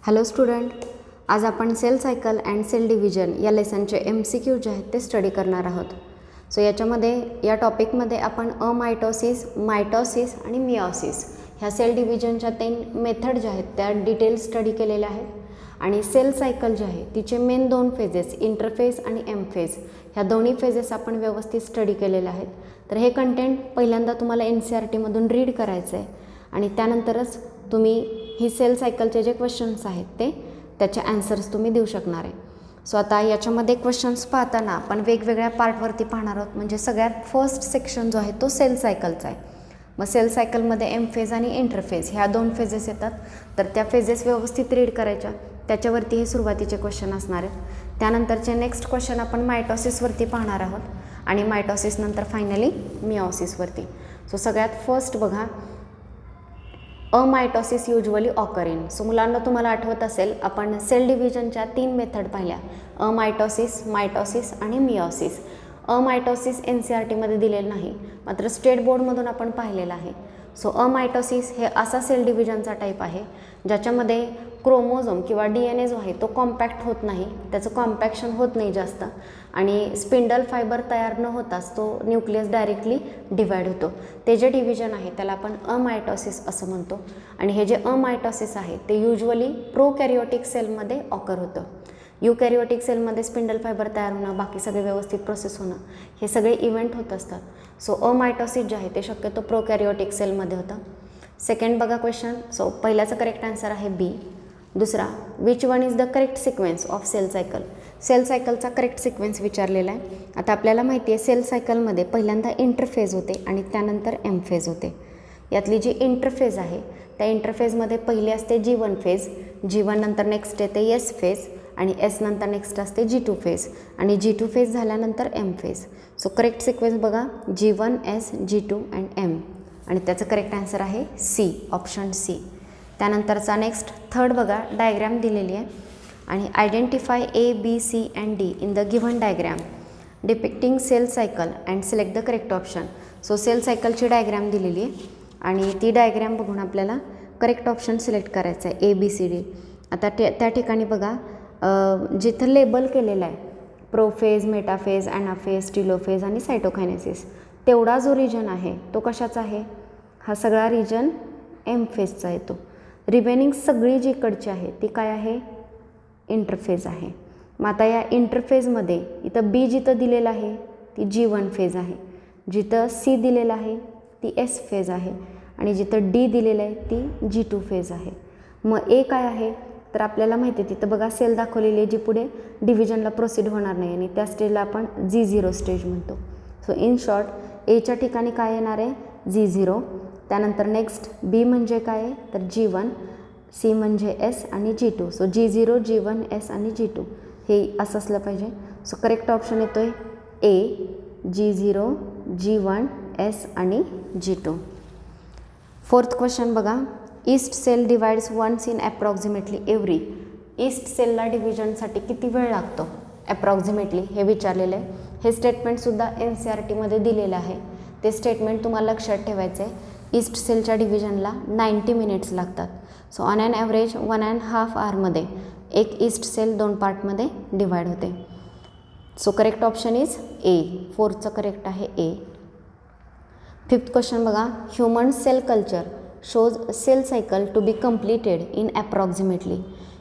Hello student, आज आपण cell cycle and cell division या लेसनचे MCQ जे आहेत ते स्टडी करणार आहोत. सो याच्यामध्ये या टॉपिकमध्ये आपण अमायटोसिस, मायटोसिस आणि मिओसिस ह्या सेल डिव्हिजनच्या 3 मेथड ज्या आहेत त्या डिटेल स्टडी केलेल्या आहेत. आणि सेल सायकल जी आहे तिचे मेन 2 फेजेस इंटरफेज आणि एम फेज ह्या दोन्ही फेजेस आपण व्यवस्थित स्टडी केलेले आहेत. तर हे कंटेंट पहिल्यांदा तुम्हाला NCERTमधून रीड करायचं आहे आणि त्यानंतरच तुम्ही ही सेल सायकलचे जे क्वेश्चन्स आहेत ते त्याचे ॲन्सर्स तुम्ही देऊ शकणार आहे. सो आता याच्यामध्ये क्वेश्चन्स पाहताना आपण वेगवेगळ्या पार्टवरती पाहणार आहोत. म्हणजे सगळ्यात फर्स्ट सेक्शन जो आहे तो सेल सायकलचा आहे. मग सेल सायकलमध्ये एम फेज आणि इंटरफेज ह्या 2 फेजेस येतात. तर त्या फेजेस व्यवस्थित रीड करायच्या, त्याच्यावरती हे सुरुवातीचे क्वेश्चन असणार आहेत. त्यानंतरचे नेक्स्ट क्वेश्चन आपण मायटोसिसवरती पाहणार आहोत आणि मायटोसिस नंतर फायनली मिओसिसवरती. सो सगळ्यात फर्स्ट बघा, अमायटोसिस युजली ऑकर इन. सो मुलांना तुम्हाला आठवत असेल आपण सेल डिव्हिजनच्या 3 मेथड पाहिल्या, अमायटोसिस, मायटोसिस आणि मिओसिस. अमायटोसिस NCERTमध्ये दिलेलं नाही, मात्र स्टेट बोर्डमधून आपण पाहिलेलं आहे. सो अमायटोसिस हे असा सेल डिव्हिजनचा टाईप आहे ज्याच्यामध्ये क्रोमोझोम किंवा DNA जो आहे तो कॉम्पॅक्ट होत नाही, त्याचं कॉम्पॅक्शन होत नाही जास्त आणि स्पिंडल फायबर तयार न होताच तो न्यूक्लियस डायरेक्टली डिवाइड होतो. ते जे डिव्हिजन आहे त्याला आपण अमायटोसिस असं म्हणतो. आणि हे जे अमायटोसिस आहे ते युजली प्रोकॅरियोटिक सेलमध्ये ऑकर होतं. युकॅरियोटिक सेलमध्ये स्पिंडल फायबर तयार होणं, बाकी सगळे व्यवस्थित प्रोसेस होणं, हे सगळे इव्हेंट होत असतात. सो अमायटोसिस जे आहे ते शक्यतो प्रोकॅरियोटिक सेलमध्ये होतं. सेकंड बघा क्वेश्चन. सो पहिल्याचं करेक्ट आन्सर आहे बी. दुसरा, which one is the correct sequence of cell cycle. Cell सायकलचा करेक्ट सिक्वेन्स विचारलेला आहे. आता आपल्याला माहिती आहे सेल सायकलमध्ये पहिल्यांदा इंटरफेज होते आणि त्यानंतर एम फेज होते. यातली जी इंटरफेज आहे त्या इंटरफेजमध्ये पहिली असते G1 फेज, G1 नंतर नेक्स्ट येते S फेज आणि S नंतर नेक्स्ट असते G2 फेज आणि G2 फेज झाल्यानंतर M phase. So correct sequence बघा, G1, S, G2 and M आणि त्याचं करेक्ट आन्सर आहे C, ऑप्शन C. त्यानंतरचा नेक्स्ट थर्ड बघा, डायग्रॅम दिलेली आहे आणि identify A, B, C and D in the given diagram depicting cell cycle and select the correct option. So cell सायकलची diagram दिलेली आहे आणि ती डायग्रॅम बघून आपल्याला करेक्ट ऑप्शन सिलेक्ट करायचं आहे A, B, C, D. आता त्या ठिकाणी बघा जिथं लेबल केलेलं आहे प्रोफेज, मेटाफेज, ॲनाफेज, टिलोफेज आणि सायटोकायनेसिस, तेवढा जो रिजन आहे तो कशाचा आहे? हा सगळा रिजन एम फेजचा येतो. रिमेनिंग सगळी जी इकडची आहे ती काय आहे? इंटरफेज आहे. मग आता या इंटरफेजमध्ये इथं बी जिथं दिलेलं आहे ती G1 फेज आहे, जिथं C दिलेलं आहे ती S फेज आहे आणि जिथं D दिलेलं आहे ती G2 फेज आहे. मग ए काय आहे? तर आपल्याला माहिती आहे तिथं बघा सेल दाखवलेली आहे जी पुढे डिव्हिजनला प्रोसीड होणार नाही आणि त्या स्टेजला आपण G0 स्टेज म्हणतो. सो इन शॉर्ट एच्या ठिकाणी काय येणार आहे? G0. त्यानंतर नेक्स्ट बी म्हणजे काय आहे? तर G1, C म्हणजे S आणि G2. So G0, G1, S आणि G2 हे असं असलं पाहिजे. सो करेक्ट ऑप्शन येतो आहे ए, G0, G1, S आणि G2. फोर्थ क्वेश्चन बघा, yeast cell divides once in approximately every. Yeast सेलला डिव्हिजनसाठी किती वेळ लागतो अप्रॉक्सिमेटली हे विचारलेलं आहे. हे स्टेटमेंटसुद्धा NCERTमध्ये दिलेलं आहे. ते स्टेटमेंट तुम्हाला लक्षात ठेवायचं आहे. ईस्ट सेलच्या डिव्हिजनला 90 मिनिट्स लागतात. सो ऑन ॲन ॲव्हरेज 1.5 आवरमध्ये एक ईस्ट सेल 2 पार्टमध्ये डिवाइड होते. So correct option is A. फोर्थचं करेक्ट आहे ए. फिफ्थ क्वेश्चन बघा, human cell culture shows cell cycle to be completed in approximately.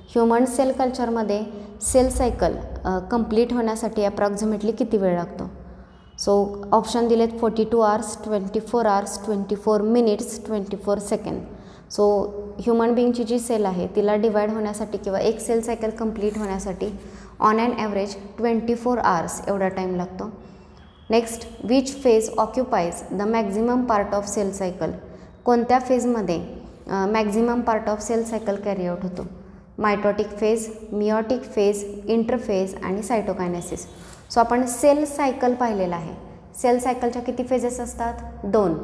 Human cell कल्चरमध्ये सेल सायकल कंप्लीट होण्यासाठी approximately किती वेळ लागतो? सो ऑप्शन दिलेत 42 hours, 24 hours, 24 minutes, 24 second. So human बिंगची जी सेल आहे तिला डिवाइड होण्यासाठी किंवा एक सेल सायकल कंप्लीट होण्यासाठी ऑन ॲन ॲव्हरेज 24 आवर्स एवढा टाईम लागतो. Next, which phase occupies the maximum part of cell cycle. कोणत्या फेजमध्ये maximum part of cell cycle carry out होतो? Mitotic phase, meiotic phase, interphase आणि सायटोकायनेसिस. सो आपण cell cycle पाहिलेलं आहे. Sale सायकलच्या किती फेजेस असतात? 2,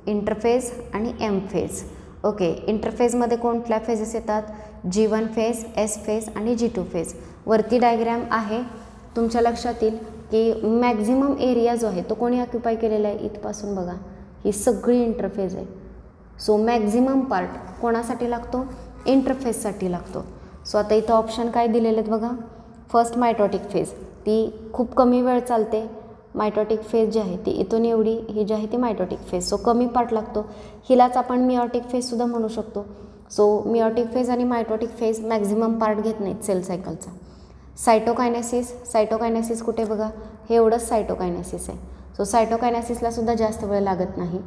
इंटरफेज आणि एम फेज. ओके, इंटरफेजमध्ये कोणत्या फेजेस येतात? G1 फेज, S फेज आणि G2 फेज. वरती डायग्रॅम आहे, तुमच्या लक्षात येईल की मॅक्झिमम एरिया जो आहे तो कोणी ऑक्युपाय केलेला आहे? इथपासून बघा ही सगळी इंटरफेज आहे. सो मॅक्झिमम पार्ट कोणासाठी लागतो? इंटरफेससाठी लागतो. सो आता इथं ऑप्शन काय दिलेले आहेत बघा. फर्स्ट मायटॉटिक फेज ती खूप कमी वेळ चालते. मायटॉटिक फेज जी आहे ती इथून एवढी, ही जी आहे ती मायटॉटिक फेज, सो कमी पार्ट लागतो. हिलाच आपण मिओटिक फेजसुद्धा म्हणू शकतो. सो मिओटिक फेज आणि मायटॉटिक फेज मॅक्झिमम पार्ट घेत नाहीत सेल सायकलचा. सायटोकायनेसिस कुठे बघा, हे एवढंच सायटोकायनेसिस आहे. सो सायटोकायनेसिसला सुद्धा जास्त वेळ लागत नाही.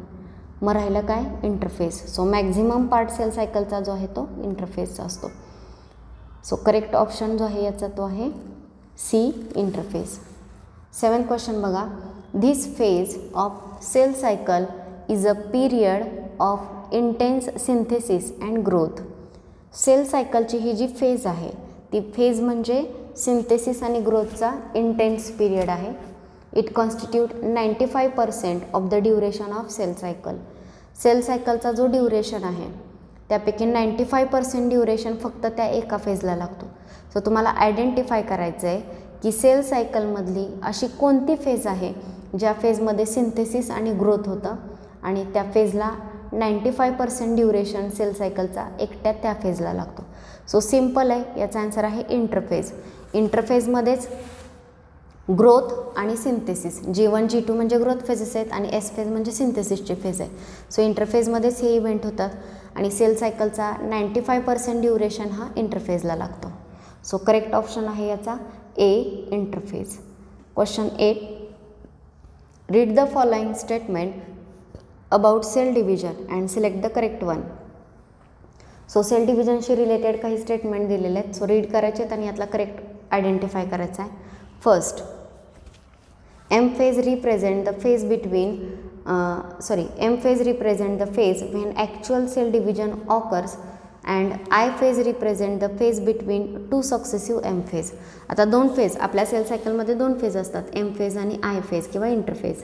मग राहिलं काय, interphase. So maximum part cell सायकलचा जो आहे तो इंटरफेजचा असतो. सो करेक्ट ऑप्शन जो आहे याचा तो आहे सी, इंटरफेज. 7th क्वेश्चन बघा. This phase of cell cycle is a period of intense synthesis and growth. Cell सायकलची ही जी फेज आहे ती फेज म्हणजे सिंथेसिस आणि ग्रोथचा इंटेन्स पिरियड आहे. It constitute 95% of the duration of cell cycle. Cell सायकलचा जो ड्युरेशन आहे त्यापैकी 95% ड्युरेशन फक्त त्या एका फेजला लागतो. सो तुम्हाला आयडेंटिफाय करायचं आहे की सेल सायकलमधली अशी कोणती फेज आहे ज्या फेजमध्ये सिंथेसिस आणि ग्रोथ होतं आणि त्या फेजला 95% ड्युरेशन सेल सायकलचा एकट्या त्या फेजला लागतो. सो सिम्पल आहे, याचा आन्सर आहे इंटरफेज. इंटरफेजमध्येच ग्रोथ आणि सिंथेसिस, G1 G2 म्हणजे ग्रोथ फेजेस आहेत आणि S फेज म्हणजे सिंथेसिसची फेज आहे. सो इंटरफेजमध्येच हे इव्हेंट होतात आणि सेल सायकलचा 95% ड्युरेशन हा इंटरफेजला लागतो. सो करेक्ट ऑप्शन आहे याचा A, interphase. Question 8. Read the following statement about cell division and select the correct one. So cell डिव्हिजनशी रिलेटेड काही स्टेटमेंट दिलेले आहेत. सो रीड करायचे आहेत आणि यातला करेक्ट आयडेंटिफाय करायचा आहे. First, M phase represent the phase between M phase represent the phase when actual cell division occurs and I phase represent the phase between two successive M phase. आता दोन phase आपल्या sale सायकलमध्ये दोन phase असतात, M phase आणि I phase किंवा interphase.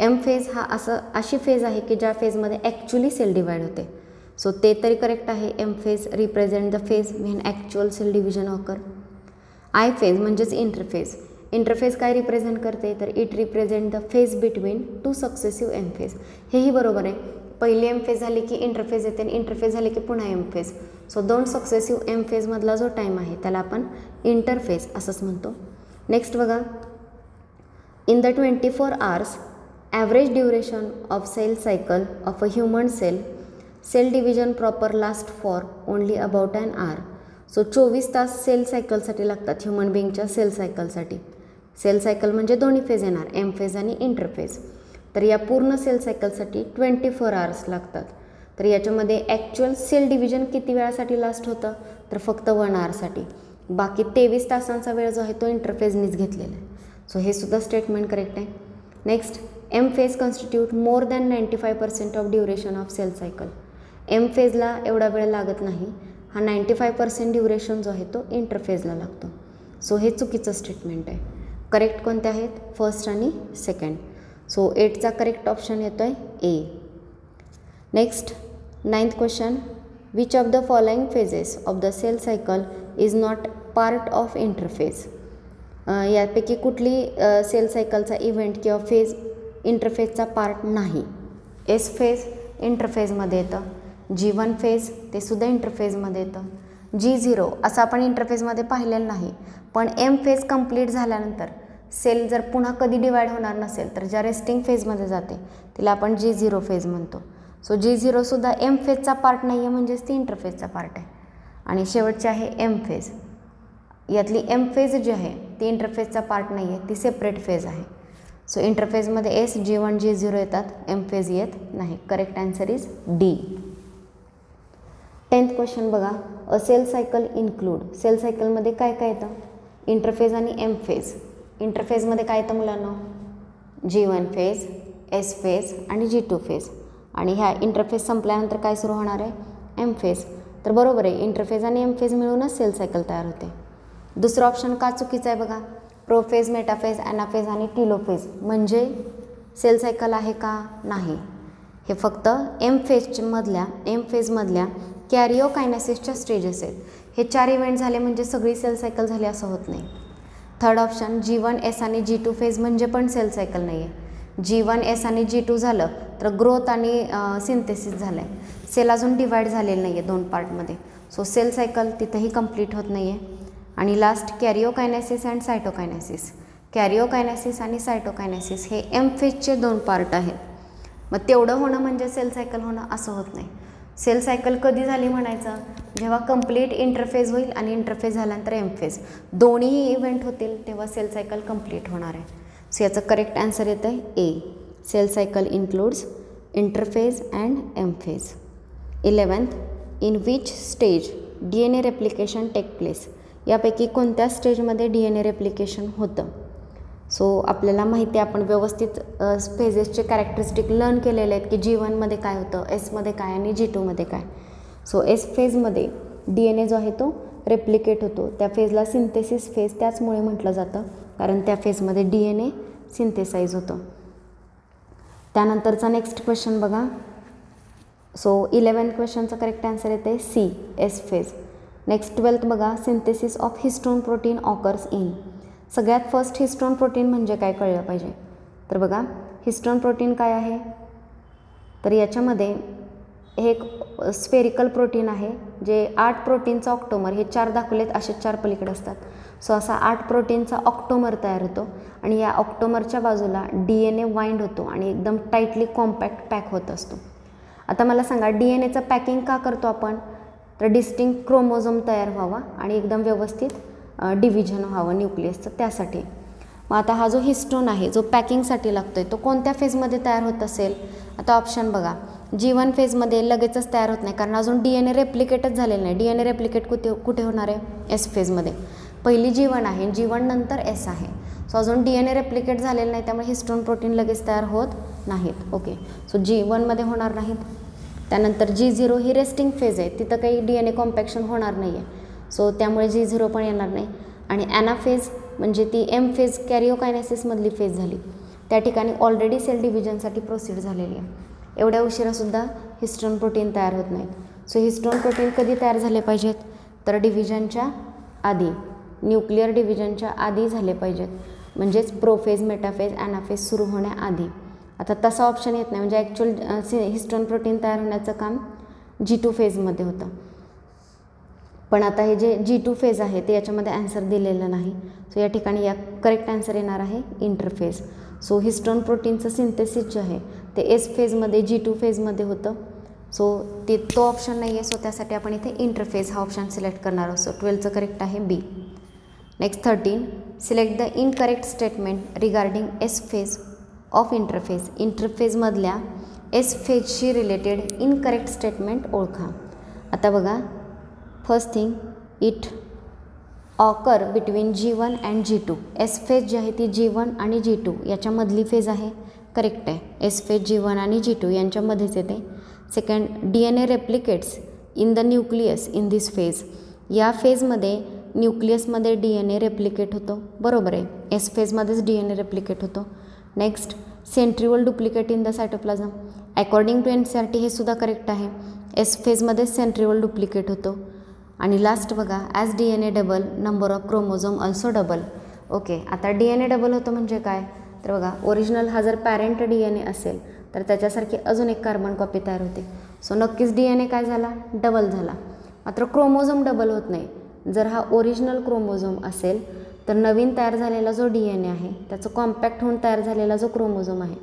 M phase हा अशी फेज आहे की ज्या फेजमध्ये ॲक्च्युली सेल डिवाइड होते. सो ते तरी करेक्ट आहे. M phase represent the phase when actual cell division occur. I phase म्हणजेच इंटरफेज. इंटरफेज काय रिप्रेझेंट करते तर it represent the phase between two successive M phase. हेही बरोबर आहे. पहिली एम फेज झाली की इंटरफेज येते आणि इंटरफेज झाली की पुन्हा एम फेज. सो दोन सक्सेसिव्ह एम फेजमधला जो टाईम आहे त्याला आपण इंटरफेज असंच म्हणतो. नेक्स्ट बघा. In the 24 hours average duration of cell cycle of a human cell division proper last for only about an hour. So 24 तास सेल सायकलसाठी लागतात ह्युमन बिईंगच्या सेल सायकलसाठी. सेल सायकल म्हणजे दोन्ही फेज येणार, एम फेज आणि इंटरफेज. तर या पूर्ण सेल सायकलसाठी 24 hours लागतात. तर याच्यामध्ये ॲक्च्युअल सेल डिव्हिजन किती वेळासाठी लास्ट होतं तर फक्त 1 hourसाठी. बाकी 23 तासांचा वेळ जो आहे तो इंटरफेजनीच घेतलेला आहे. सो हे सुद्धा स्टेटमेंट करेक्ट आहे. Next, M phase constitute more than 95% of duration of cell cycle. M फेजला एवढा वेळ लागत नाही, हा 95% ड्युरेशन जो आहे तो इंटरफेजला लागतो. सो हे चुकीचं स्टेटमेंट आहे. करेक्ट कोणते आहेत, फर्स्ट आणि सेकंड. सो 8चा करेक्ट ऑप्शन येतो आहे A. Next 9th question. Which of the following phases of the cell cycle is not part of interphase. यापैकी कुठली सेल सायकलचा इव्हेंट किंवा फेज इंटरफेजचा पार्ट नाही. एस फेज इंटरफेजमध्ये येतं, G1 फेज ते सुद्धा इंटरफेजमध्ये येतं. G0 असं आपण इंटरफेजमध्ये पाहिलेलं नाही, पण एम फेज कंप्लीट झाल्यानंतर सेल जर पुन्हा कधी डिवाइड होणार नसेल तर ज्या रेस्टिंग फेजमध्ये जाते तिला आपण G0 फेज म्हणतो. सो G0 सुद्धा एम फेजचा पार्ट नाही आहे, म्हणजेच ती इंटरफेजचा पार्ट आहे. आणि शेवटची आहे एम फेज. यातली एम फेज जी आहे ती इंटरफेजचा पार्ट नाही आहे, ती सेपरेट फेज आहे. सो इंटरफेजमध्ये एस, G1, G0 येतात, एम फेज येत नाही. Correct answer is D. 10th question बघा. अ सेल सायकल इन्क्लूड. सेल सायकलमध्ये काय काय येतं, इंटरफेज आणि एम फेज. इंटरफेजमध्ये काय येतं मुलांना, G1 फेज, एस फेज आणि G2 फेज. आणि ह्या इंटरफेज संपल्यानंतर काय सुरू होणार आहे, एम फेज. तर बरोबर आहे, इंटरफेज आणि एम फेज मिळूनच सेल सायकल तयार होते. दुसरं ऑप्शन का चुकीचं आहे बघा. प्रोफेज, मेटाफेज, ॲनाफेज आणि टिलोफेज म्हणजे सेल सायकल आहे का, नाही. हे फक्त एम फेजमधल्या कॅरिओकायनेसिसच्या स्टेजेस आहेत. हे 4 इव्हेंट झाले म्हणजे सगळी सेल सायकल झाली असं होत नाही. थर्ड ऑप्शन G1, S आणि G2 फेज म्हणजे पण सेल सायकल नाही आहे. G1, S आणि G2 झालं तर ग्रोथ आणि सिंथेसिस झालं आहे. सेल अजून डिवाईड झालेलं नाही आहे 2 पार्टमध्ये. सो सेल सायकल तिथंही कंप्लीट होत नाही आहे. आणि लास्ट कॅरिओकायनेसिस अँड सायटोकायनेसिस. कॅरिओकायनेसिस आणि सायटोकायनेसिस हे एम फेजचे 2 पार्ट आहेत. मग तेवढं होणं म्हणजे सेल सायकल होणं असं होत नाही. सेल सायकल कधी झाली म्हणायचं, जेव्हा कंप्लीट इंटरफेज होईल आणि इंटरफेज झाल्यानंतर एम फेज दोन्ही इव्हेंट होतील तेव्हा सेल सायकल कंप्लीट होणार आहे. सो याचं करेक्ट आन्सर येतं आहे A. Cell cycle includes interphase and M phase. 11th, in which stage DNA replication take place. यापैकी कोणत्या स्टेजमध्ये DNA रेप्लिकेशन होतं. सो आपल्याला माहिती आहे, आपण व्यवस्थित फेजेसचे कॅरेक्टरिस्टिक लर्न केलेले आहेत की G1मध्ये काय होतं, एसमध्ये काय आणि G2मध्ये काय. सो एस फेजमध्ये DNA जो आहे तो रेप्लिकेट होतो. त्या फेजला सिंथेसिस फेज त्याचमुळे म्हटलं जातं, कारण त्या फेजमध्ये DNA सिंथेसाइज होतं. त्यानंतरचा नेक्स्ट क्वेश्चन बघा. सो 11th क्वेश्चनचा करेक्ट आन्सर येते C, S phase. Next 12th बघा. Synthesis of histone protein occurs in. सगळ्यात फर्स्ट हिस्टोन प्रोटीन म्हणजे काय कळलं पाहिजे. तर बघा, हिस्टोन प्रोटीन काय आहे, तर याच्यामध्ये हे एक स्फेरिकल प्रोटीन आहे जे 8 प्रोटीनचा ऑक्टोमर, हे 4 दाखवलेत असे 4 पलीकडे असतात. सो असा 8 प्रोटीनचा ऑक्टोमर तयार होतो आणि या ऑक्टोमरच्या बाजूला DNA वाइंड होतो आणि एकदम टाईटली कॉम्पॅक्ट पॅक होत असतो. आता मला सांगा, DNAचं पॅकिंग का करतो आपण, तर डिस्टिंक्ट क्रोमोझोम तयार व्हावा आणि एकदम व्यवस्थित डिव्हिजन व्हावं न्यूक्लियसचं, त्यासाठी. मग आता हा जो हिस्टोन आहे जो पॅकिंगसाठी लागतो आहे तो कोणत्या फेजमध्ये तयार होत असेल. आता ऑप्शन बघा. G1 फेजमध्ये लगेचच तयार होत नाही, कारण अजून DNA रेप्लिकेटच झालेलं नाही. DNA रेप्लिकेट कुठे होणार आहे, एस फेजमध्ये. पहिली G1 आहे, G1 नंतर एस आहे. सो अजून DNA रेप्लिकेट झालेलं नाही, त्यामुळे हिस्टोन प्रोटीन लगेच तयार होत नाहीत. ओके, सो G1मध्ये होणार नाहीत. त्यानंतर G0 ही रेस्टिंग फेज आहे, तिथं काही DNA कॉम्पॅक्शन होणार नाही आहे. सो त्यामुळे G0 पण येणार नाही. आणि ॲनाफेज म्हणजे ती एम फेज कॅरिओकायनेसिसमधली फेज झाली, त्या ठिकाणी ऑलरेडी सेल डिव्हिजनसाठी प्रोसीड झालेली आहे. एवढ्या उशिरासुद्धा हिस्टोन प्रोटीन तयार होत नाहीत. सो हिस्टोन प्रोटीन कधी तयार झाले पाहिजेत, तर डिव्हिजनच्या आधी, न्यूक्लिअर डिव्हिजनच्या आधी झाले पाहिजेत, म्हणजेच प्रोफेज, मेटाफेज, ॲनाफेज सुरू होण्याआधी. आता तसा ऑप्शन येत नाही, म्हणजे ॲक्च्युअल हिस्टोन प्रोटीन तयार होण्याचं काम G2 फेजमध्ये होतं. पण आता हे जे G2 फेज आहे ते याच्यामध्ये ॲन्सर दिलेलं नाही. सो या ठिकाणी या करेक्ट ॲन्सर येणार आहे इंटरफेज. सो हिस्टोन प्रोटीनचं सिंथेसिस जे आहे ते एस फेजमध्ये G2 फेजमध्ये होतं. सो तो ऑप्शन नाही आहे. सो त्यासाठी आपण इथे इंटरफेज हा ऑप्शन सिलेक्ट करणार आहोत. सो 12th करेक्ट आहे B. Next 13, select the incorrect statement regarding S phase of interphase. इंटरफेजमधल्या एस फेजशी रिलेटेड इनकरेक्ट स्टेटमेंट ओळखा. आता बघा, first thing, it occur between G1 and G2. S phase जी आहे ती G1 आणि G2 याच्यामधली फेज आहे, करेक्ट आहे. एस फेज G1 आणि G2 यांच्यामध्येच येते. Second, DNA replicates in the nucleus in this phase. या फेजमध्ये न्यूक्लियसमध्ये DNA रेप्लिकेट होतो, बरोबर आहे. एस फेजमध्येच DNA रेप्लिकेट होतो. Next, centriole duplicate in the cytoplasm. According to NCERT हे सुद्धा करेक्ट आहे. एस फेजमध्येच सेंट्रिओल डुप्लिकेट होतो. आणि लास्ट बघा, as DNA double number of chromosome also double. Okay, आता DNA डबल होतं म्हणजे काय, तर बघा, ओरिजिनल हा जर पॅरेंट DNA असेल तर त्याच्यासारखी अजून एक कार्बन कॉपी तयार होते. सो नक्कीच DNA काय झाला, डबल झाला. मात्र क्रोमोझोम डबल होत नाही. जर हा ओरिजिनल क्रोमोझोम असेल तर नवीन तयार झालेला जो DNA आहे त्याचं कॉम्पॅक्ट होऊन तयार झालेला जो क्रोमोझोम आहे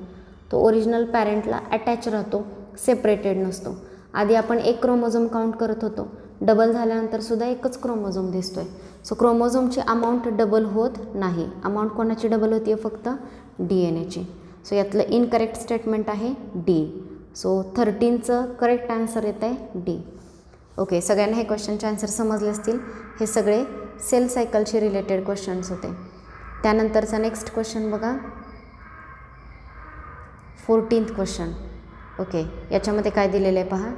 तो ओरिजिनल पॅरेंटला अटॅच राहतो, सेपरेटेड नसतो. आधी आपण एक क्रोमोझोम काउंट करत होतो, डबल झाल्यानंतर सुद्धा एकच क्रोमोझोम दिसतो आहे. सो क्रोमोझोमची अमाऊंट डबल होत नाही. अमाऊंट कोणाची डबल होती आहे, फक्त DNAची. सो यातलं इनकरेक्ट स्टेटमेंट आहे डी. सो 13चं करेक्ट आन्सर येत आहे डी. ओके, सगळ्यांना हे क्वेश्चनचे आन्सर समजले असतील. हे सगळे सेल सायकलशी रिलेटेड क्वेश्चन्स होते. त्यानंतरचा नेक्स्ट क्वेश्चन बघा, 14th क्वेश्चन. ओके, याच्यामध्ये काय दिलेलं आहे पहा.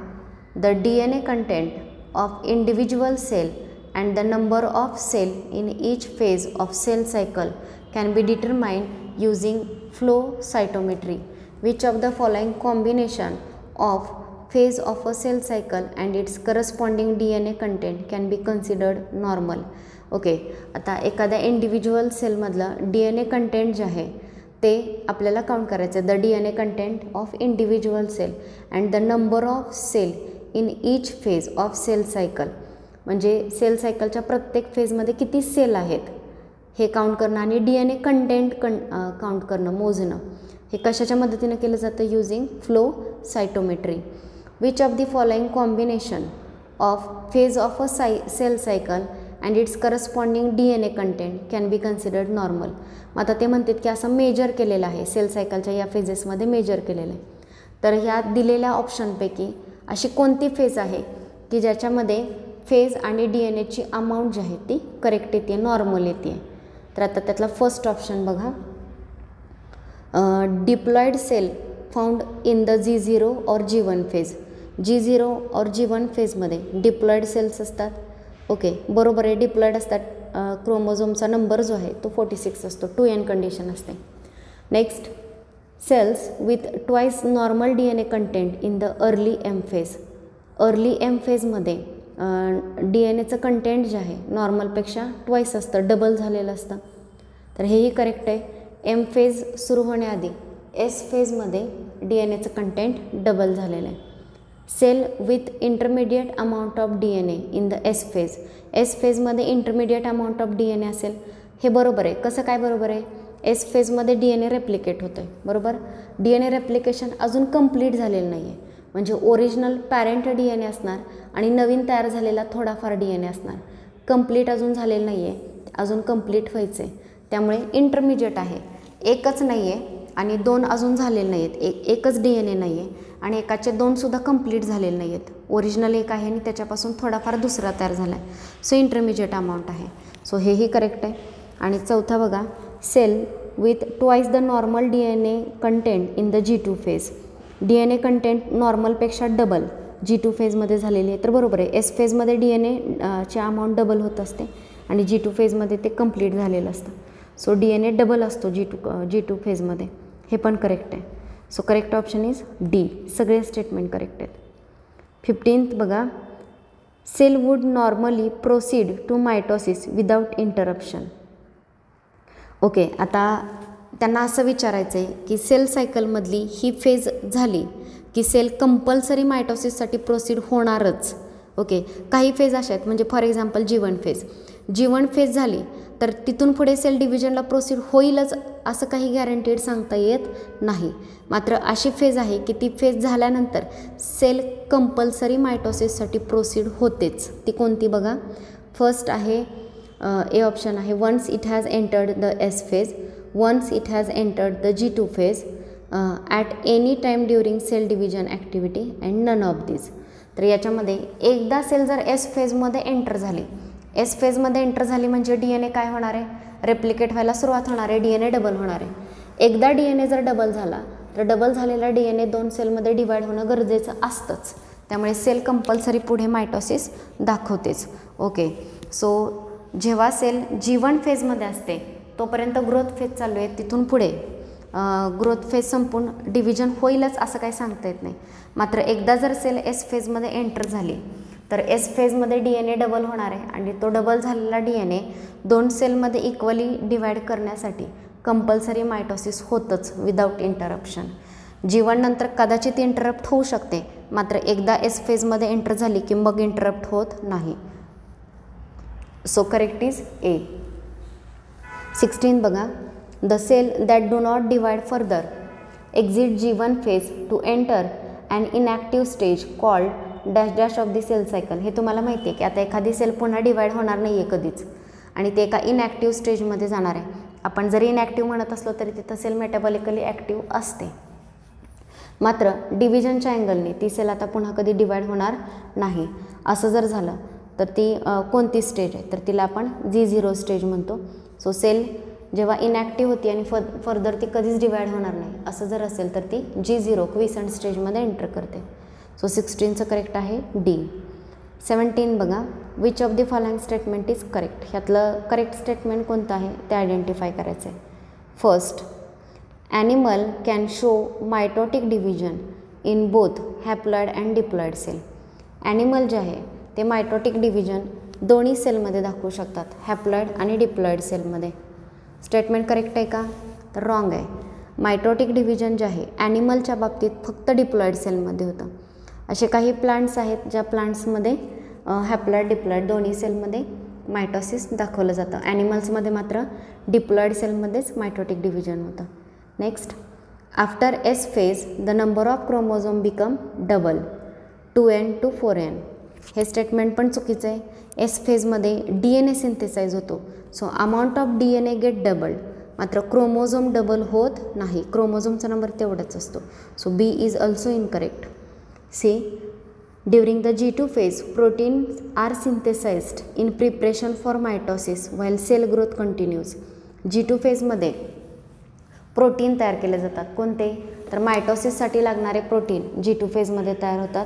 The DNA content of individual cell and the number of cell in each phase of cell cycle can be determined using flow cytometry. Which of the following combination of phase of a cell cycle and its corresponding DNA content can be considered normal. Okay, आता एखाद्या individual सेलमधलं DNA content जे आहे ते आपल्याला count करायचं आहे. The DNA content of individual cell and the number of cell in each phase of cell cycle. म्हणजे cell सायकलच्या प्रत्येक फेजमध्ये किती सेल आहेत हे काउंट करणं आणि DNA कंटेंट काउंट करणं, मोजणं, हे कशाच्या मदतीनं केलं जातं? Using flow cytometry. Which of the following combination of phase of a cell cycle and its corresponding DNA content can be considered normal. मग आता ते म्हणतात की असं मेजर केलेलं आहे, सेल सायकलच्या या फेजेसमध्ये मेजर केलेलं आहे. तर ह्या दिलेल्या ऑप्शनपैकी अशी कोणती फेज आहे की ज्याच्यामध्ये फेज आणि DNAची अमाऊंट जी आहे ती करेक्ट येते, नॉर्मल येते? तर आता त्यातला फर्स्ट ऑप्शन बघा, diploid cell found in the G0 or G1 phase. G0 or G1 फेजमध्ये डिप्लॉइड सेल्स असतात. ओके, बरोबर आहे, डिप्लॉइड असतात. क्रोमोझोमचा नंबर जो आहे तो 46 असतो, 2n कंडिशन असते. Next, cells with twice normal DNA content in the early M phase. Early M फेजमध्ये DNAचं कंटेंट जे आहे नॉर्मलपेक्षा ट्वाइस असतं, डबल झालेलं असतं. तर हेही करेक्ट आहे. M फेज सुरू होण्याआधी S फेजमध्ये DNAचं कंटेंट डबल झालेलं आहे. Cell with intermediate amount of DNA in the S phase. S फेजमध्ये इंटरमिडिएट अमाऊंट ऑफ DNA असेल, हे बरोबर आहे. कसं काय बरोबर आहे? S फेजमध्ये DNA रेप्लिकेट होतं आहे, बरोबर. DNA रेप्लिकेशन अजून कंप्लीट झालेलं नाही आहे, म्हणजे ओरिजिनल पॅरेंट DNA असणार आणि नवीन तयार झालेला थोडाफार DNA असणार. कंप्लीट अजून झालेलं नाही आहे, अजून कंप्लीट व्हायचं आहे. त्यामुळे इंटरमिजिएट आहे, एकच नाही आहे आणि दोन अजून झालेले नाही आहेत. एकच DNA नाही आहे आणि एकाचे दोनसुद्धा कंप्लीट झालेले नाही आहेत. ओरिजिनल एक आहे आणि त्याच्यापासून थोडाफार दुसरा तयार झाला आहे, सो इंटरमिजिएट अमाऊंट आहे. सो हेही करेक्ट आहे. आणि चौथा बघा, cell with twice the normal DNA content in the G2 phase. DNA content नॉर्मलपेक्षा डबल G2 फेजमध्ये झालेली आहे, तर बरोबर आहे. S फेजमध्ये DNA ची अमाऊंट डबल होत असते आणि G2 फेजमध्ये ते कंप्लीट झालेलं असतं. सो DNA डबल असतो G2 फेजमध्ये, हे पण करेक्ट आहे. So correct option is D. सगळे स्टेटमेंट करेक्ट आहेत. 15th बघा, cell would normally proceed to mitosis without interruption. Okay, आता त्यांना असं विचारायचं आहे की सेल सायकलमधली ही फेज झाली की सेल कंपल्सरी मायटोसिससाठी प्रोसीड होणारच. ओके, काही फेज अशा आहेत, म्हणजे फॉर एक्झाम्पल G1 फेज झाली तर तिथून पुढे सेल डिव्हिजनला प्रोसीड होईलच असं काही गॅरंटीड सांगता येत नाही. मात्र अशी फेज आहे की ती फेज झाल्यानंतर सेल कंपल्सरी मायटोसिससाठी प्रोसीड होतेच. ती कोणती बघा, फर्स्ट आहे ए ऑप्शन आहे, once it has entered the S phase, once it has entered the G2 phase, at any time during cell division activity and none of this. तर याच्यामध्ये एकदा sale जर S फेजमध्ये एंटर झाली, S फेजमध्ये enter झाली म्हणजे DNA काय होणार आहे? रेप्लिकेट व्हायला सुरुवात होणार आहे, DNA डबल होणार आहे. एकदा DNA जर डबल झाला तर डबल झालेला DNA 2 सेलमध्ये डिवाईड होणं गरजेचं असतंच. त्यामुळे सेल कंपल्सरी पुढे मायटोसिस दाखवतेच. ओके, सो जेव्हा सेल G1 फेजमध्ये असते तोपर्यंत ग्रोथ फेज चालू आहे, तिथून पुढे ग्रोथ फेज संपून डिव्हिजन होईलच असं काही सांगता येत नाही. मात्र एकदा जर सेल S फेजमध्ये एंटर झाली तर S फेजमध्ये DNA डबल होणार आहे आणि तो डबल झालेला DNA 2 सेलमध्ये इक्वली डिवाईड करण्यासाठी कंपल्सरी मायटोसिस होतच विदाऊट इंटरप्शन. G1 नंतर कदाचित इंटरप्ट होऊ शकते, मात्र एकदा S फेजमध्ये एंटर झाली की मग इंटरप्ट होत नाही. So correct is A. 16 बघा, the cell that do not divide further exit G1 phase to enter and inactive stage called dash dash of the cell cycle. हे तुम्हाला माहिती आहे की आता एखादी सेल पुन्हा डिवाईड होणार नाही आहे कधीच आणि ते एका इनॅक्टिव्ह स्टेजमध्ये जाणार आहे. आपण जरी इनॅक्टिव्ह म्हणत असलो तरी तिथं सेल मेटाबॉलिकली ॲक्टिव्ह असते, मात्र डिव्हिजनच्या अँगलने ती सेल आता पुन्हा कधी डिवाईड होणार नाही. असं जर झालं तर ती कोणती स्टेज आहे? तर तिला आपण G0 स्टेज म्हणतो. सो सेल जेव्हा इनॅक्टिव्ह होती आणि फर्दर ती कधीच डिवाईड होणार नाही असं जर असेल तर ती G0 क्विसंट स्टेजमध्ये एंटर करते. सो 16चं करेक्ट आहे डी. 17 बघा, which of the following statement is correct. ह्यातलं करेक्ट स्टेटमेंट कोणतं आहे ते आयडेंटिफाय करायचं आहे. First, animal can show mitotic division in both haploid and diploid cell. Animal जे आहे ते मायटोटिक डिव्हिजन दोन्ही सेलमध्ये दाखवू शकतात, हॅप्लॉइड आणि डिप्लॉइड सेलमध्ये. स्टेटमेंट करेक्ट आहे का? तर रॉंग आहे. मायटोटिक डिव्हिजन जे आहे ॲनिमलच्या बाबतीत फक्त डिप्लॉइड सेलमध्ये होतं. असे काही प्लांट्स आहेत ज्या प्लांट्समध्ये हॅप्लॉइड डिप्लॉइड दोन्ही सेलमध्ये मायटॉसिस दाखवलं जातं. ॲनिमल्समध्ये मात्र डिप्लॉइड सेलमध्येच मायटोटिक डिव्हिजन होतं. Next, after S phase the number of chromosome become double 2n to 4n. हे स्टेटमेंट पण चुकीचं आहे. एस फेजमध्ये DNA सिंथेसाइज होतो, so amount of DNA get double. मात्र क्रोमोझोम डबल होत नाही, क्रोमोझोमचा नंबर तेवढाच असतो. So B is also incorrect. C, during the G2 phase proteins are synthesized in preparation for mitosis while cell growth continues. G2 फेजमध्ये protein तयार केले जातात. कोणते? तर मायटोसिससाठी लागणारे प्रोटीन G2 फेजमध्ये तयार होतात.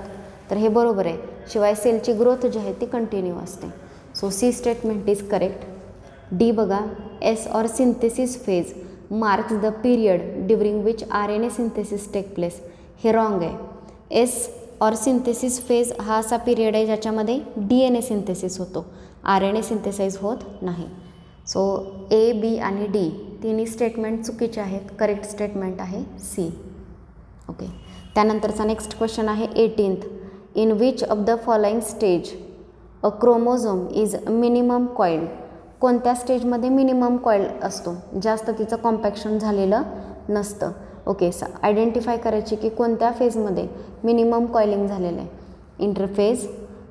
तर हे बरोबर आहे. शिवाय सेलची ग्रोथ जी आहे ती कंटिन्यू असते. So C statement is correct. D बघा, S or synthesis phase marks the period during which RNA synthesis take place. हे रॉंग आहे. एस ऑर सिंथेसिस फेज हा असा पिरियड आहे ज्याच्यामध्ये DNA सिंथेसिस होतो, RNA सिंथेसाइज होत नाही. सो ए, बी आणि डी तिन्ही स्टेटमेंट चुकीचे आहेत. करेक्ट स्टेटमेंट आहे सी. ओके, त्यानंतरचा नेक्स्ट क्वेश्चन आहे 18th. In which of the following stage a chromosome is minimum coiled. कोणत्या स्टेजमध्ये मिनिमम कॉइल्ड असतो, जास्त तिचं कॉम्पॅक्शन झालेलं नसतं. ओके, आयडेंटिफाय करायची की कोणत्या फेजमध्ये मिनिमम कॉइलिंग झालेलं आहे. इंटरफेज,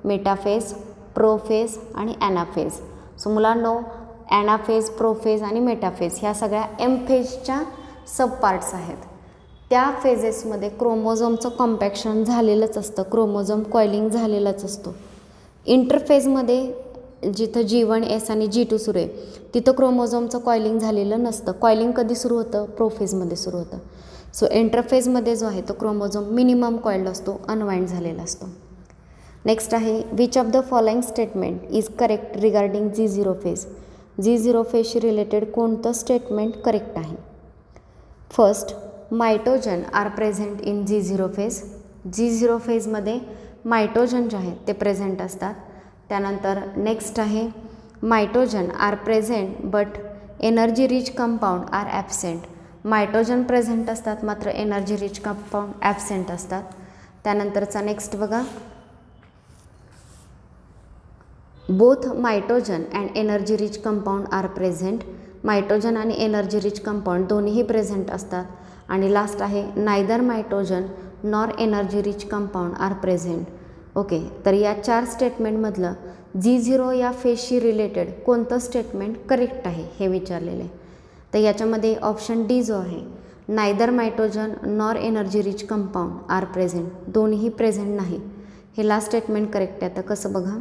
मेटाफेज, प्रोफेज आणि ॲनाफेज. सो मुलांनो, ॲनाफेज, प्रोफेज आणि मेटाफेज ह्या सगळ्या एम फेजच्या सब पार्ट्स आहेत. त्या फेजेसमध्ये क्रोमोझोमचं कॉम्पॅक्शन झालेलंच असतं, क्रोमोझोम कॉइलिंग झालेलंच असतो. इंटरफेजमध्ये जिथं G1, S आणि G2 सुरू आहे तिथं क्रोमोझोमचं कॉइलिंग झालेलं नसतं. कॉइलिंग कधी सुरू होतं? प्रोफेजमध्ये सुरू होतं. सो इंटरफेजमध्ये जो आहे तो क्रोमोझोम मिनिमम कॉइल्ड असतो, अनवाइंड झालेला असतो. नेक्स्ट आहे, which of the following statement is correct regarding G0 phase. G0 फेजशी रिलेटेड कोणतं स्टेटमेंट करेक्ट आहे? First, mitogen are present in G0 phase. G0 फेजमध्ये मायटोजन जे आहेत ते प्रेझेंट असतात. त्यानंतर नेक्स्ट आहे, mitogen are present but energy rich compound are absent. Mitogen present असतात मात्र एनर्जी रिच कंपाऊंड ॲबसेंट असतात. त्यानंतरचा नेक्स्ट बघा, both mitogen and energy rich compound are present. Mitogen आणि एनर्जी रिच कंपाऊंड दोन्हीही प्रेझेंट असतात. आणि लास्ट आहे, neither mitogen nor energy rich compound are present. Okay, तर या 4 स्टेटमेंटमधलं G0 या फेजशी रिलेटेड कोणतं स्टेटमेंट करेक्ट आहे हे विचारलेलं आहे. तर याच्यामध्ये ऑप्शन डी जो आहे, neither mitogen nor energy rich compound are present, दोन्हीही प्रेझेंट नाही, हे लास्ट स्टेटमेंट करेक्ट आहे. आता कसं बघा.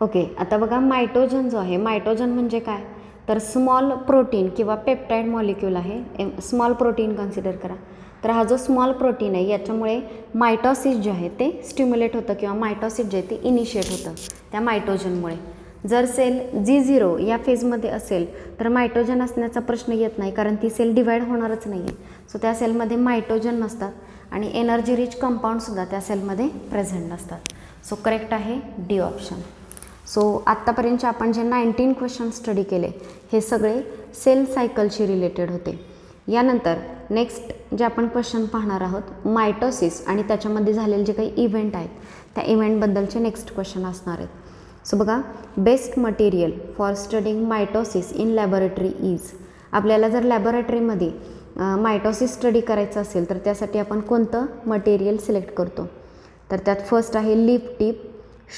ओके, आता बघा, मायटोजन जो आहे, मायटोजन म्हणजे काय तर स्मॉल प्रोटीन किंवा पेप्टाईड मॉलिक्यूल आहे. स्मॉल प्रोटीन कन्सिडर करा. तर हा जो स्मॉल प्रोटीन आहे याच्यामुळे मायटॉसिस जे आहे ते स्टिम्युलेट होतं किंवा मायटॉसिस जे आहे ते इनिशिएट होतं त्या मायटोजनमुळे. जर सेल G0 या फेजमध्ये असेल तर मायटोजन असण्याचा प्रश्न येत नाही, कारण ती सेल डिवाईड होणारच नाही आहे. सो त्या सेलमध्ये मायटोजन नसतात आणि एनर्जी रिच कंपाऊंडसुद्धा त्या सेलमध्ये प्रेझेंट नसतात. सो करेक्ट आहे डी ऑप्शन. सो आत्तापर्यंतचे आपण जे 19 क्वेश्चन स्टडी केले हे सगळे सेल सायकलशी रिलेटेड होते. यानंतर नेक्स्ट जे आपण क्वेश्चन पाहणार आहोत मायटोसिस आणि त्याच्यामध्ये झालेले जे काही इव्हेंट आहेत त्या इव्हेंटबद्दलचे नेक्स्ट क्वेश्चन असणार आहेत. सो बघा, best material for studying mitosis in laboratory is. आपल्याला जर लॅबोरेटरीमध्ये मायटोसिस स्टडी करायचं असेल तर त्यासाठी आपण कोणतं मटेरियल सिलेक्ट करतो? तर त्यात फर्स्ट आहे leaf tip,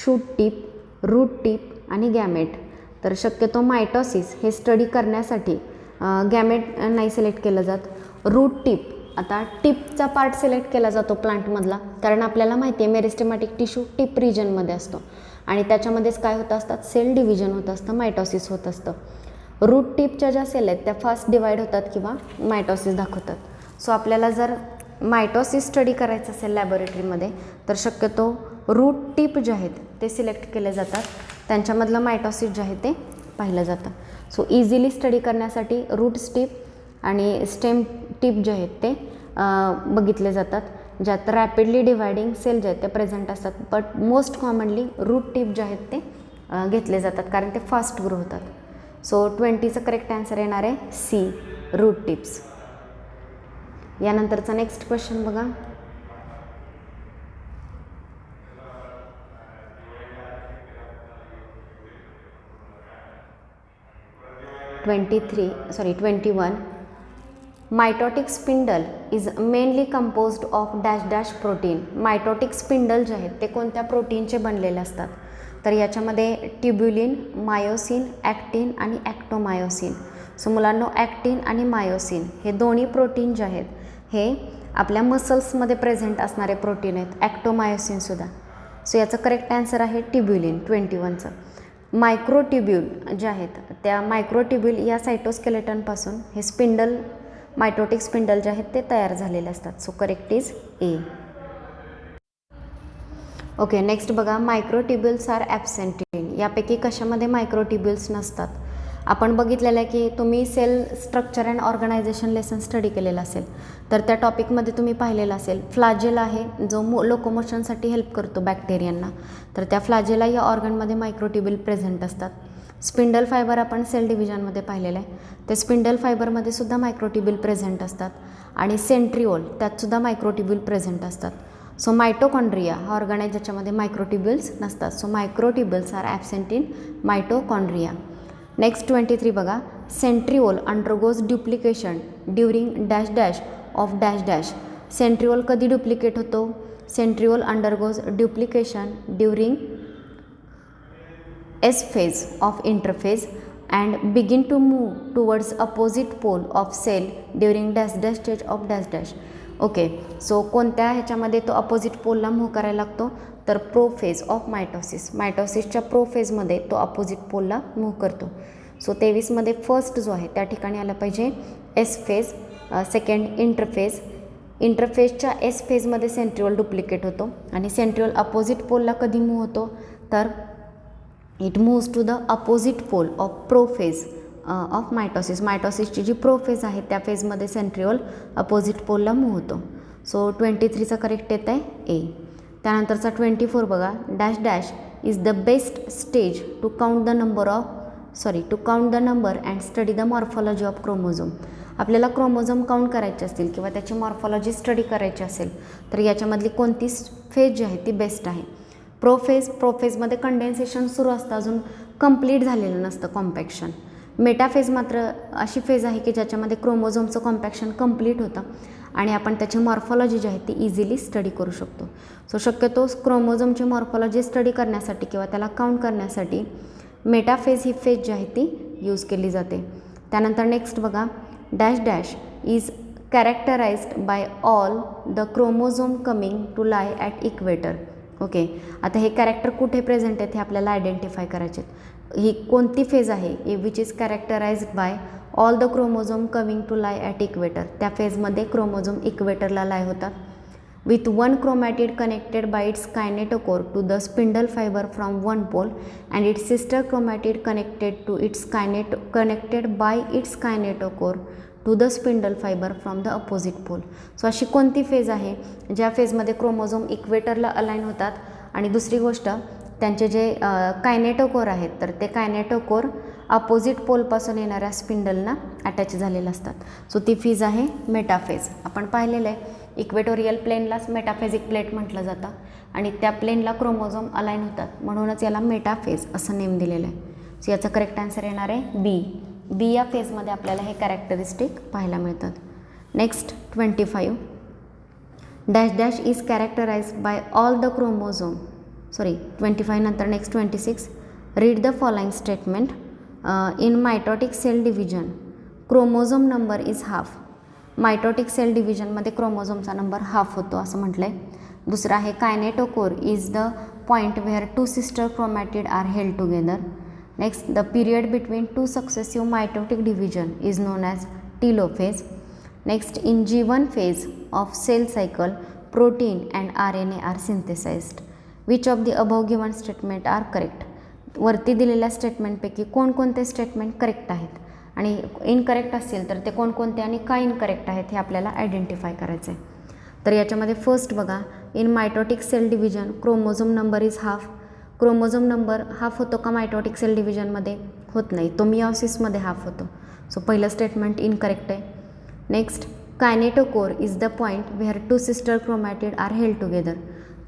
shoot tip, root tip आणि गॅमेट. तर शक्यतो मायटोसिस हे स्टडी करण्यासाठी गॅमेट नाही सिलेक्ट केलं जात. रूट टिप, आता टिपचा पार्ट सिलेक्ट केला जातो प्लांटमधला, कारण आपल्याला माहिती आहे मेरिस्टेमॅटिक टिश्यू टिप रिजनमध्ये असतो आणि त्याच्यामध्येच काय होत असतात, सेल डिव्हिजन होत असतं, मायटोसिस होत असतं. रूट टिपच्या ज्या सेल आहेत त्या फास्ट डिवाईड होतात किंवा मायटोसिस दाखवतात. सो आपल्याला जर मायटोसिस स्टडी करायचं असेल लॅबोरेटरीमध्ये तर शक्यतो रूट टिप जे आहेत ते सिलेक्ट केले जातात, त्यांच्यामधलं मायटोसिस जे आहे ते पाहिलं जातं. सो इझिली स्टडी करण्यासाठी रूट टिप आणि स्टेम टिप जे आहेत ते बघितले जातात, ज्यात रॅपिडली डिवायडिंग सेल जे आहेत ते प्रेझेंट असतात. But most commonly root tip जे आहेत ते घेतले जातात कारण ते फास्ट ग्रो होतात. सो 20चं करेक्ट आन्सर येणार आहे सी, रूट टिप्स. यानंतरचा नेक्स्ट क्वेश्चन बघा, 21. Mitotic spindle is mainly composed of dash dash protein. Mitotic spindle जे आहेत ते कोणत्या प्रोटीनचे बनलेले असतात? तर याच्यामध्ये ट्युब्युलिन, मायोसिन, ॲक्टिन आणि ॲक्टोमायोसिन. सो मुलांनो, ॲक्टिन आणि मायोसिन हे दोन्ही प्रोटीन जे आहेत हे आपल्या मसल्समध्ये प्रेझेंट असणारे प्रोटीन आहेत, ॲक्टोमायोसिनसुद्धा. सो याचं करेक्ट आन्सर आहे ट्युब्युलिन 21चं. मायक्रोट्युब्यूल जे आहेत त्या मायक्रोट्युब्यूल या सायटोस्केलेटनपासून हे स्पिंडल, मायटोटिक स्पिंडल जे आहेत ते तयार झालेले असतात. So correct is A. Okay, next बघा, मायक्रोट्युब्युल्स आर ॲब्सेंट इन. यापैकी कशामध्ये मायक्रोट्युब्युल्स नसतात? आपण बघितलेलं आहे की तुम्ही cell structure and organisation lesson study केलेलं असेल तर त्या टॉपिकमध्ये तुम्ही पाहिलेलं असेल फ्लॅजेला आहे जो लोकोमोशनसाठी हेल्प करतो बॅक्टेरियांना. तर त्या फ्लॅजेला या ऑर्गनमध्ये मायक्रोट्युब्यूल प्रेझेंट असतात. स्पिंडल फायबर आपण सेल डिव्हिजनमध्ये पाहिलेलं आहे. ते स्पिंडल फायबरमध्ये सुद्धा मायक्रोट्युब्यूल प्रेझेंट असतात आणि सेंट्रिओल त्यातसुद्धा मायक्रोट्युब्यूल प्रेझेंट असतात. सो मायटोकॉन्ड्रिया हा ऑर्गन आहे ज्याच्यामध्ये मायक्रोट्युब्युल्स नसतात. So microtubules are absent in mitochondria. Next 23 बघा, centriole undergoes duplication during dash dash of dash dash. Centriole कधी डुप्लिकेट होतो? Centriole undergoes duplication during S phase of interphase and begin to move towards opposite pole of cell during dash dash stage of dash dash. Okay, so कोणत्या ह्याच्यामध्ये तो opposite पोलला move करायला लागतो? तर prophase of mitosis. मायटोसिसच्या प्रोफेजमध्ये तो opposite पोलला move करतो. सो 23मध्ये फर्स्ट जो आहे त्या ठिकाणी आला पाहिजे एस फेज. Second interphase. इंटरफेजच्या एस फेजमध्ये सेंट्रिओल डुप्लिकेट होतो आणि सेंट्रिओल अपोजिट पोलला कधी मूव्ह होतो? तर it moves to the opposite pole of prophase of mitosis. मायटोसिसची जी प्रोफेज आहे त्या फेजमध्ये सेंट्रिओल अपोजिट पोलला मूव्ह होतो. सो 23चा करेक्ट येत आहे ए. त्यानंतरचा 24 बघा, dash dash is the best stage to count the number and study the morphology of chromosome. आपल्याला क्रोमोझोम काउंट करायचे असतील किंवा त्याची मॉर्फॉलॉजी स्टडी करायची असेल तर याच्यामधली कोणती फेज जी आहे ती बेस्ट आहे? प्रोफेजमध्ये कंडेन्सेशन सुरू असतं, अजून कंप्लीट झालेलं नसतं कॉम्पॅक्शन. मेटाफेज मात्र अशी फेज आहे की ज्याच्यामध्ये क्रोमोझोमचं कॉम्पॅक्शन कंप्लीट होतं आणि आपण त्याची मॉर्फॉलॉजी जी आहे ती इझिली स्टडी करू शकतो. सो शक्यतो क्रोमोझोमची मॉर्फॉलॉजी स्टडी करण्यासाठी किंवा त्याला काउंट करण्यासाठी मेटाफेज ही फेज जी आहे ती यूज केली जाते. त्यानंतर नेक्स्ट बघा, dash dash is characterised by all the chromosome coming to lie at equator. Okay, आता हे कॅरेक्टर कुठे प्रेझेंट आहेत हे आपल्याला आयडेंटिफाय करायचे आहेत. ही कोणती फेज आहे which is characterised by all the chromosome coming to lie at equator. त्या फेजमध्ये क्रोमोझोम इक्वेटरला लाय होतात. With one chromatid connected by its kinetochore to the spindle fibre from one pole and its sister chromatid connected by its kinetochore to the spindle fibre from the opposite pole. So अशी कोणती phase आहे ज्या फेजमध्ये chromosome इक्वेटरला align होतात आणि दुसरी गोष्ट त्यांचे जे कायनेटोकोर आहेत तर ते कायनेटोकोर अपोजिट पोलपासून येणाऱ्या स्पिंडलना अटॅच झालेलं असतात. सो ती फेज आहे मेटाफेज. आपण पाहिलेलं आहे इक्वेटोरियल प्लेनलाच मेटाफेजिक प्लेट म्हटलं जातं आणि त्या प्लेनला क्रोमोझोम अलाइन होतात म्हणूनच याला मेटाफेज असं नेम दिलेलं आहे. सो याचा करेक्ट आन्सर येणार आहे बी या फेजमध्ये आपल्याला हे कॅरेक्टरिस्टिक पाहायला मिळतात. Next 25, dash dash is characterised by all the chromosome 25 नंतर next 26, read the following statement. In mitotic cell division chromosome number is half. Mitotic cell डिव्हिजनमध्ये क्रोमोझोमचा नंबर हाफ होतो असं म्हटलं आहे. दुसरं आहे kinetochore is the point where two sister chromatid are held together. Next, the period between two successive mitotic division is known as telophase. Next, in G1 phase of cell cycle, protein and RNA are synthesized. Which of the above given statement are correct? वरती दिलेल्या स्टेटमेंटपैकी कोणकोणते statement correct आहेत आणि incorrect असतील तर ते कोणकोणते आणि का इनकरेक्ट आहेत हे आपल्याला आयडेंटिफाय करायचं आहे. तर याच्यामध्ये फर्स्ट बघा, in mitotic cell division chromosome number is half. Chromosome number half होतो का मायटोटिक सेल डिव्हिजनमध्ये? होत नाही, तो मिओसिसमध्ये हाफ होतो. सो पहिलं स्टेटमेंट इनकरेक्ट आहे. Next, kinetochore is the point where two sister chromatid are held together.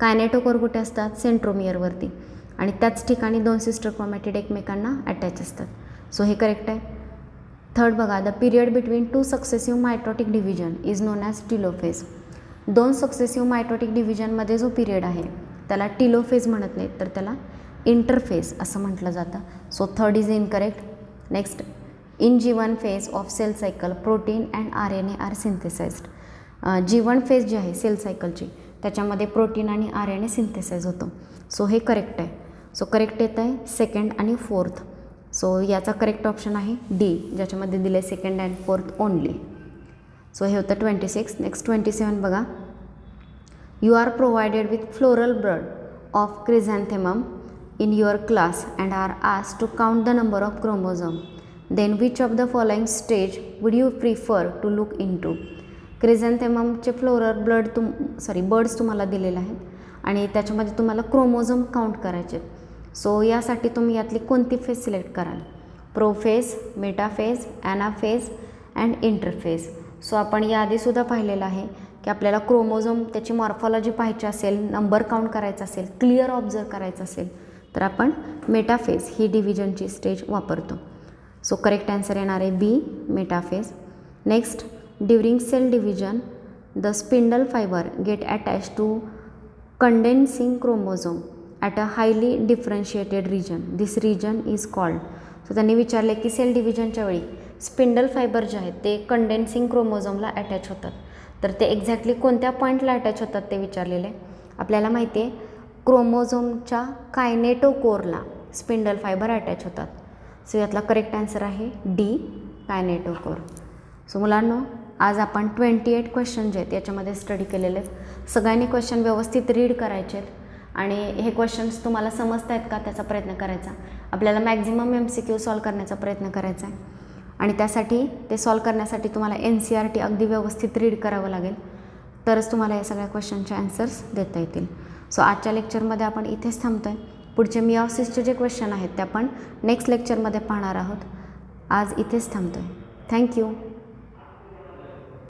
Kinetochore कुठे असतात? सेंट्रोमियरवरती आणि त्याच ठिकाणी दोन सिस्टर क्रोमॅटिड एकमेकांना अटॅच असतात. सो हे करेक्ट आहे. थर्ड बघा, the period between two successive mitotic division is non as telophase. दोन सक्सेसिव्ह मायटोटिक डिव्हिजनमध्ये जो पिरियड आहे त्याला टिलोफेज म्हणत नाहीत, तर त्याला इंटरफेज असं म्हटलं जातं. So third is incorrect. Next, in G1 phase of cell cycle protein and RNA are synthesized. G1 phase जी आहे सेल सायकलची त्याच्यामध्ये प्रोटीन आणि RNA सिंथेसाइज होतो. सो हे करेक्ट आहे. सो करेक्ट येतं आहे सेकंड आणि फोर्थ. सो याचा करेक्ट ऑप्शन आहे डी, ज्याच्यामध्ये दिले second and fourth only. So हे होतं 26. नेक्स्ट 27 बघा, you are provided with floral ब्लड of क्रिझॅन्थेमम in your class and are asked to count the number of chromosome, then which of the following stage would you prefer to look into? क्रिझॅन्थेममचे floral buds तुम्हाला दिलेले आहेत आणि त्याच्यामध्ये तुम्हाला chromosome count करायचे आहेत. सो यासाठी तुम्ही यातली कोणती फेज सिलेक्ट कराल? Prophase, metaphase, anaphase and interphase. So आपण याआधीसुद्धा पाहिलेलं आहे की आपल्याला क्रोमोझोम त्याची मॉर्फॉलॉजी पाहायची असेल, नंबर काउंट करायचा असेल, क्लिअर ऑब्झर्व करायचं असेल तर आपण मेटाफेज ही डिव्हिजनची स्टेज वापरतो. सो करेक्ट आन्सर येणार आहे B, metaphase. Next, during cell division the spindle fibre get attach to condensing chromosome at a highly differentiated region. This region is called. So त्यांनी विचारले की सेल डिव्हिजनच्या वेळी स्पिंडल फायबर जे आहेत ते कंडेन्सिंग क्रोमोझोमला अटॅच होतात, तर ते एक्झॅक्टली कोणत्या पॉईंटला अटॅच होतात ते विचारलेले. आपल्याला माहिती आहे क्रोमोझोमच्या कायनेटोकोरला स्पिंडल फायबर अटॅच होतात. सो यातला करेक्ट आन्सर आहे डी, कायनेटोकोर. सो मुलांनो, आज आपण 28 क्वेश्चन जे आहेत याच्यामध्ये स्टडी केलेले आहेत. सगळ्यांनी क्वेश्चन व्यवस्थित रीड करायचे आहेत आणि हे क्वेश्चन्स तुम्हाला समजत आहेत का त्याचा प्रयत्न करायचा. आपल्याला मॅक्झिमम MCQ सॉल्व करण्याचा प्रयत्न करायचा आहे आणि त्यासाठी ते सॉल्व करण्यासाठी तुम्हाला NCERT अगदी व्यवस्थित रीड करावं लागेल, तरच तुम्हाला या सगळ्या क्वेश्चनचे आन्सर्स देता येतील. सो आजच्या लेक्चरमध्ये आपण इथेच थांबतो आहे. पुढचे मिओसिसचे जे क्वेश्चन आहेत ते आपण नेक्स्ट लेक्चरमध्ये पाहणार आहोत. आज इथेच थांबतो आहे. थँक्यू.